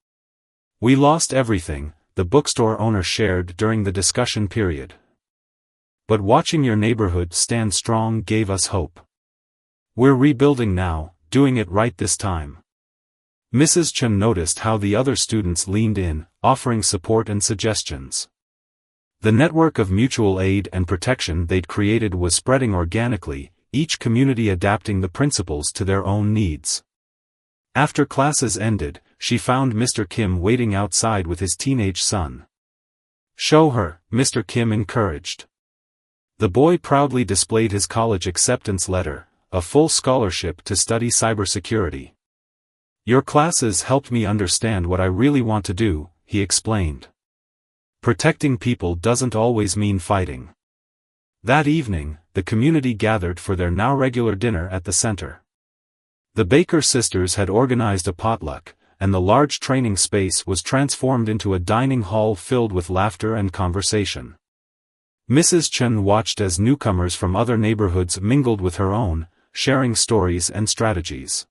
We lost everything, the bookstore owner shared during the discussion period. But watching your neighborhood stand strong gave us hope. We're rebuilding now, doing it right this time. Mrs. Chen noticed how the other students leaned in, offering support and suggestions. The network of mutual aid and protection they'd created was spreading organically, each community adapting the principles to their own needs. After classes ended, she found Mr. Kim waiting outside with his teenage son. Show her, Mr. Kim encouraged. The boy proudly displayed his college acceptance letter, a full scholarship to study cybersecurity. Your classes helped me understand what I really want to do, he explained. Protecting people doesn't always mean fighting. That evening, the community gathered for their now regular dinner at the center. The Baker sisters had organized a potluck, and the large training space was transformed into a dining hall filled with laughter and conversation. Mrs. Chen watched as newcomers from other neighborhoods mingled with her own, sharing stories and strategies.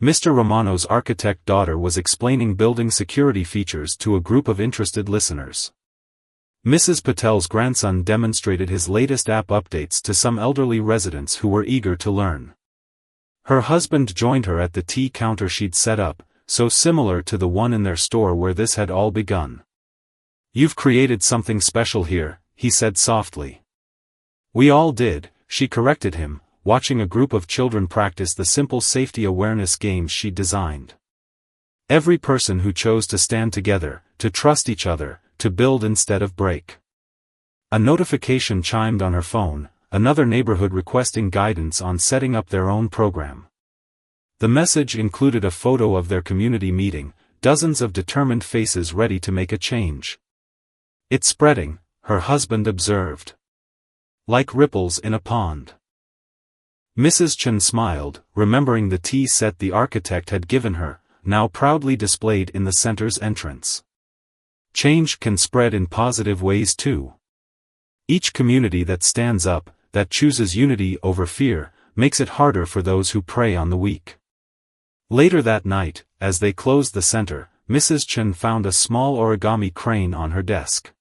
Mr. Romano's architect daughter was explaining building security features to a group of interested listeners. Mrs. Patel's grandson demonstrated his latest app updates to some elderly residents who were eager to learn. Her husband joined her at the tea counter she'd set up, so similar to the one in their store where this had all begun. You've created something special here, he said softly. We all did, she corrected him, watching a group of children practice the simple safety awareness games she'd designed. Every person who chose to stand together, to trust each other, to build instead of break. A notification chimed on her phone, another neighborhood requesting guidance on setting up their own program. The message included a photo of their community meeting, dozens of determined faces ready to make a change. It's spreading, her husband observed. Like ripples in a pond. Mrs. Chen smiled, remembering the tea set the architect had given her, now proudly displayed in the center's entrance. Change can spread in positive ways too. Each community that stands up, that chooses unity over fear, makes it harder for those who prey on the weak. Later that night, as they closed the center, Mrs. Chen found a small origami crane on her desk.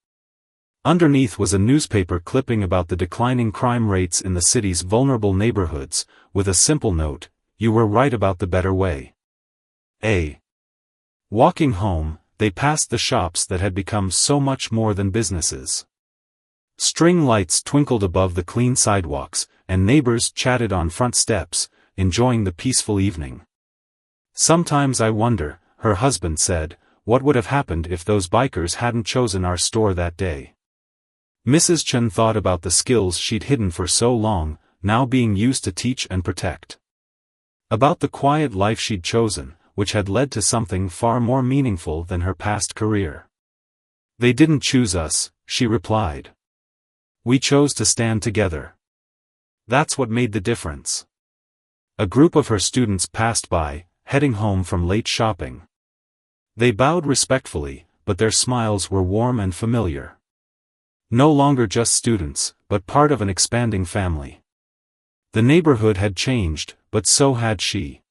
Underneath was a newspaper clipping about the declining crime rates in the city's vulnerable neighborhoods, with a simple note, "You were right about the better way." Walking home, they passed the shops that had become so much more than businesses. String lights twinkled above the clean sidewalks, and neighbors chatted on front steps, enjoying the peaceful evening. Sometimes I wonder, her husband said, what would have happened if those bikers hadn't chosen our store that day. Mrs. Chen thought about the skills she'd hidden for so long, now being used to teach and protect. About the quiet life she'd chosen, which had led to something far more meaningful than her past career. They didn't choose us, she replied. We chose to stand together. That's what made the difference. A group of her students passed by, heading home from late shopping. They bowed respectfully, but their smiles were warm and familiar. No longer just students, but part of an expanding family. The neighborhood had changed, but so had she.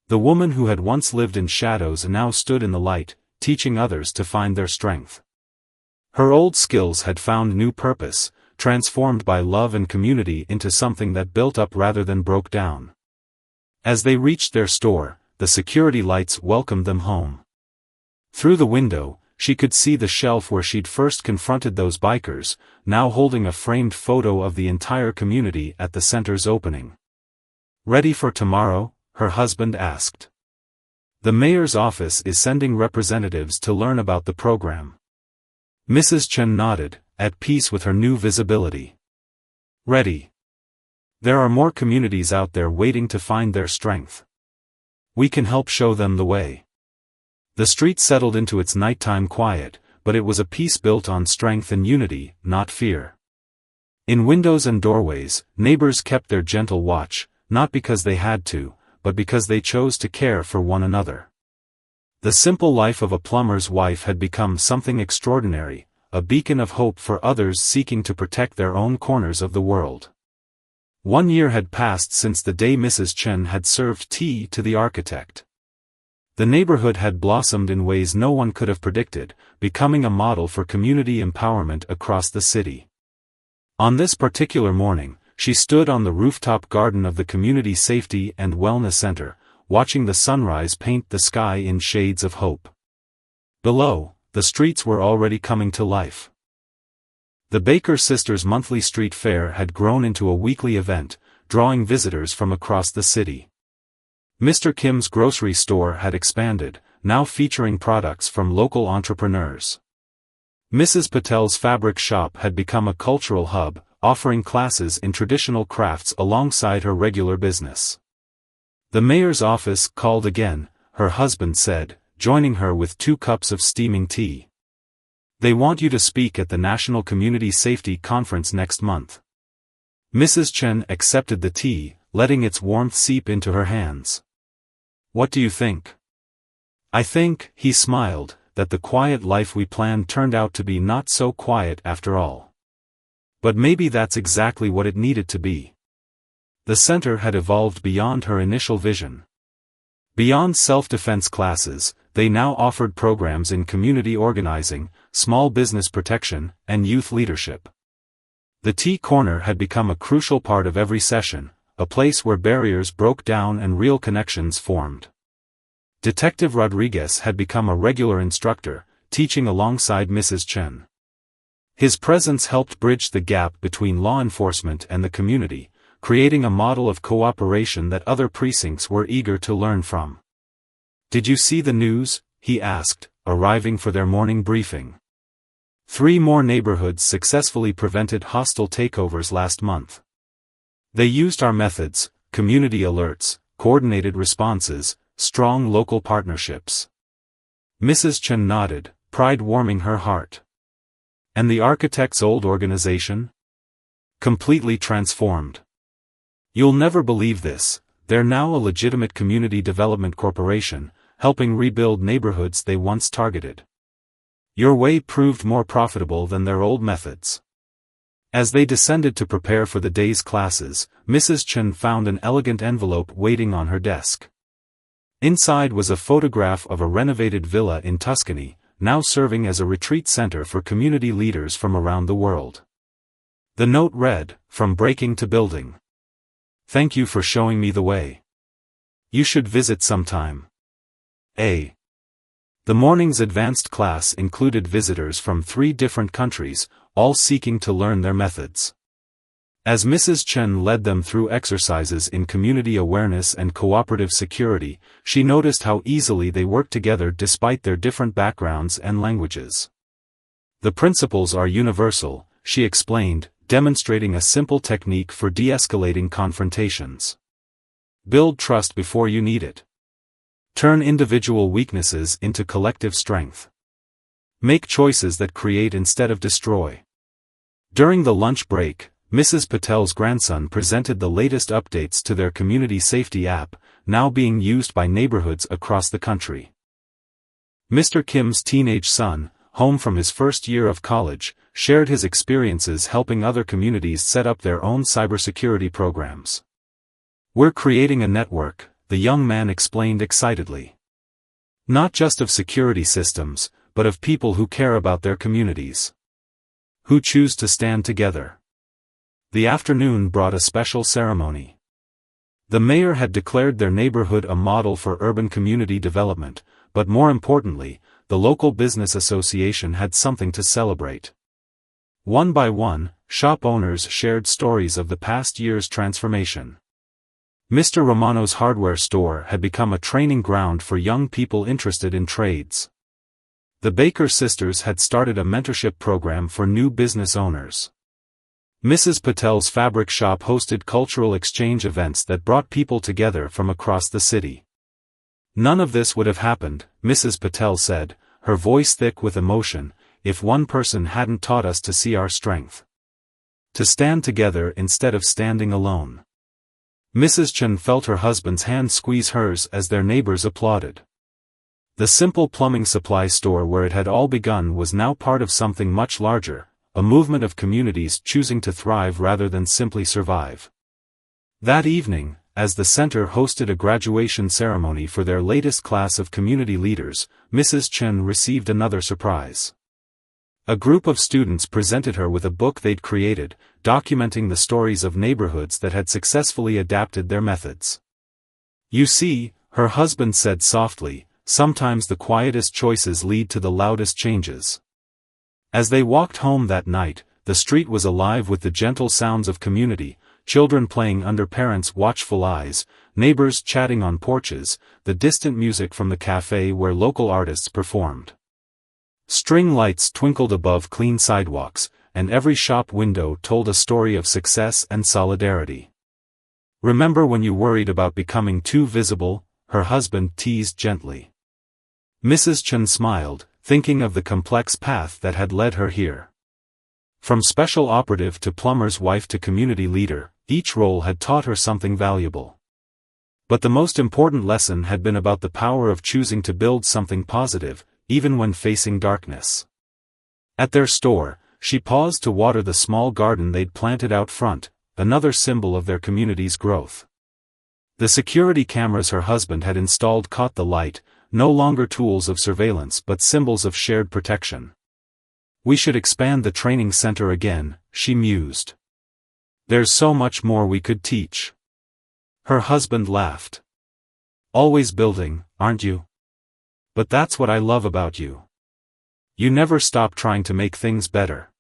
The woman who had once lived in shadows now stood in the light, teaching others to find their strength. Her old skills had found new purpose, transformed by love and community into something that built up rather than broke down. As they reached their store, the security lights welcomed them home. Through the window, she could see the shelf where she'd first confronted those bikers, now holding a framed photo of the entire community at the center's opening. Ready for tomorrow? Her husband asked. The mayor's office is sending representatives to learn about the program. Mrs. Chen nodded, at peace with her new visibility. Ready. There are more communities out there waiting to find their strength. We can help show them the way. The street settled into its nighttime quiet, but it was a peace built on strength and unity, not fear. In windows and doorways, neighbors kept their gentle watch, not because they had to, but because they chose to care for one another. The simple life of a plumber's wife had become something extraordinary, a beacon of hope for others seeking to protect their own corners of the world. 1 year had passed since the day Mrs. Chen had served tea to the architect. The neighborhood had blossomed in ways no one could have predicted, becoming a model for community empowerment across the city. On this particular morning, she stood on the rooftop garden of the Community Safety and Wellness Center, watching the sunrise paint the sky in shades of hope. Below, the streets were already coming to life. The Baker Sisters' monthly street fair had grown into a weekly event, drawing visitors from across the city. Mr. Kim's grocery store had expanded, now featuring products from local entrepreneurs. Mrs. Patel's fabric shop had become a cultural hub, offering classes in traditional crafts alongside her regular business. The mayor's office called again, her husband said, joining her with 2 cups of steaming tea. They want you to speak at the National Community Safety Conference next month. Mrs. Chen accepted the tea, letting its warmth seep into her hands. What do you think? I think, he smiled, that the quiet life we planned turned out to be not so quiet after all. But maybe that's exactly what it needed to be. The center had evolved beyond her initial vision. Beyond self-defense classes, they now offered programs in community organizing, small business protection, and youth leadership. The tea corner had become a crucial part of every session, a place where barriers broke down and real connections formed. Detective Rodriguez had become a regular instructor, teaching alongside Mrs. Chen. His presence helped bridge the gap between law enforcement and the community, creating a model of cooperation that other precincts were eager to learn from. Did you see the news? He asked, arriving for their morning briefing. 3 more neighborhoods successfully prevented hostile takeovers last month. They used our methods, community alerts, coordinated responses, strong local partnerships. Mrs. Chen nodded, pride warming her heart. And the architect's old organization? Completely transformed. You'll never believe this, they're now a legitimate community development corporation, helping rebuild neighborhoods they once targeted. Your way proved more profitable than their old methods. As they descended to prepare for the day's classes, Mrs. Chen found an elegant envelope waiting on her desk. Inside was a photograph of a renovated villa in Tuscany, now serving as a retreat center for community leaders from around the world. The note read, "From breaking to building. Thank you for showing me the way. You should visit sometime." The morning's advanced class included visitors from 3 different countries, all seeking to learn their methods. As Mrs. Chen led them through exercises in community awareness and cooperative security, she noticed how easily they worked together despite their different backgrounds and languages. The principles are universal, she explained, demonstrating a simple technique for de-escalating confrontations. Build trust before you need it. Turn individual weaknesses into collective strength. Make choices that create instead of destroy. During the lunch break, Mrs. Patel's grandson presented the latest updates to their community safety app, now being used by neighborhoods across the country. Mr. Kim's teenage son, home from his first year of college, shared his experiences helping other communities set up their own cybersecurity programs. We're creating a network, the young man explained excitedly. Not just of security systems, but of people who care about their communities. Who choose to stand together. The afternoon brought a special ceremony. The mayor had declared their neighborhood a model for urban community development, but more importantly, the local business association had something to celebrate. One by one, shop owners shared stories of the past year's transformation. Mr. Romano's hardware store had become a training ground for young people interested in trades. The Baker sisters had started a mentorship program for new business owners. Mrs. Patel's fabric shop hosted cultural exchange events that brought people together from across the city. None of this would have happened, Mrs. Patel said, her voice thick with emotion, if one person hadn't taught us to see our strength. To stand together instead of standing alone. Mrs. Chen felt her husband's hand squeeze hers as their neighbors applauded. The simple plumbing supply store where it had all begun was now part of something much larger, a movement of communities choosing to thrive rather than simply survive. That evening, as the center hosted a graduation ceremony for their latest class of community leaders, Mrs. Chen received another surprise. A group of students presented her with a book they'd created, documenting the stories of neighborhoods that had successfully adapted their methods. You see, her husband said softly, sometimes the quietest choices lead to the loudest changes. As they walked home that night, the street was alive with the gentle sounds of community, children playing under parents' watchful eyes, neighbors chatting on porches, the distant music from the cafe where local artists performed. String lights twinkled above clean sidewalks, and every shop window told a story of success and solidarity. "Remember when you worried about becoming too visible?" her husband teased gently. Mrs. Chen smiled, thinking of the complex path that had led her here. From special operative to plumber's wife to community leader, each role had taught her something valuable. But the most important lesson had been about the power of choosing to build something positive, even when facing darkness. At their store, she paused to water the small garden they'd planted out front, another symbol of their community's growth. The security cameras her husband had installed caught the light, no longer tools of surveillance but symbols of shared protection. "We should expand the training center again," she mused. "There's so much more we could teach." Her husband laughed. "Always building, aren't you? But that's what I love about you. You never stop trying to make things better."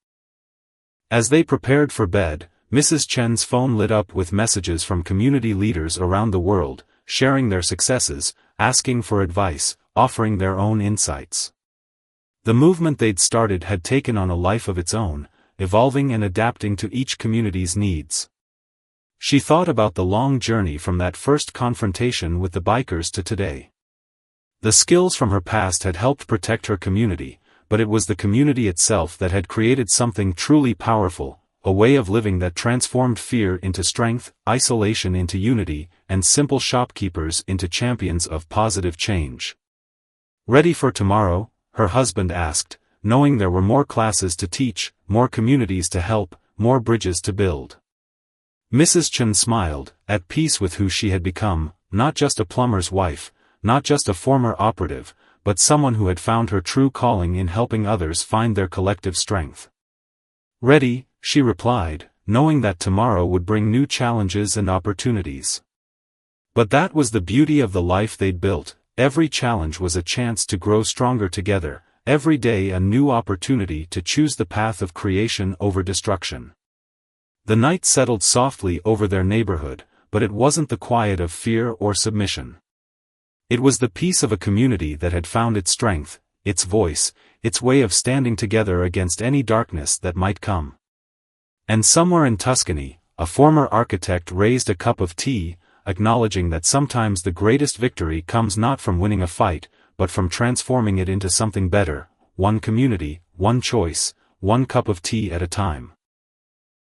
As they prepared for bed, Mrs. Chen's phone lit up with messages from community leaders around the world, sharing their successes, asking for advice, offering their own insights. The movement they'd started had taken on a life of its own, evolving and adapting to each community's needs. She thought about the long journey from that first confrontation with the bikers to today. The skills from her past had helped protect her community, but it was the community itself that had created something truly powerful, a way of living that transformed fear into strength, isolation into unity, and simple shopkeepers into champions of positive change. "Ready for tomorrow?" her husband asked, knowing there were more classes to teach, more communities to help, more bridges to build. Mrs. Chen smiled, at peace with who she had become, not just a plumber's wife, not just a former operative, but someone who had found her true calling in helping others find their collective strength. "Ready," she replied, knowing that tomorrow would bring new challenges and opportunities. But that was the beauty of the life they'd built. Every challenge was a chance to grow stronger together, every day a new opportunity to choose the path of creation over destruction. The night settled softly over their neighborhood, but it wasn't the quiet of fear or submission. It was the peace of a community that had found its strength, its voice, its way of standing together against any darkness that might come. And somewhere in Tuscany, a former architect raised a cup of tea, acknowledging that sometimes the greatest victory comes not from winning a fight, but from transforming it into something better, one community, one choice, one cup of tea at a time.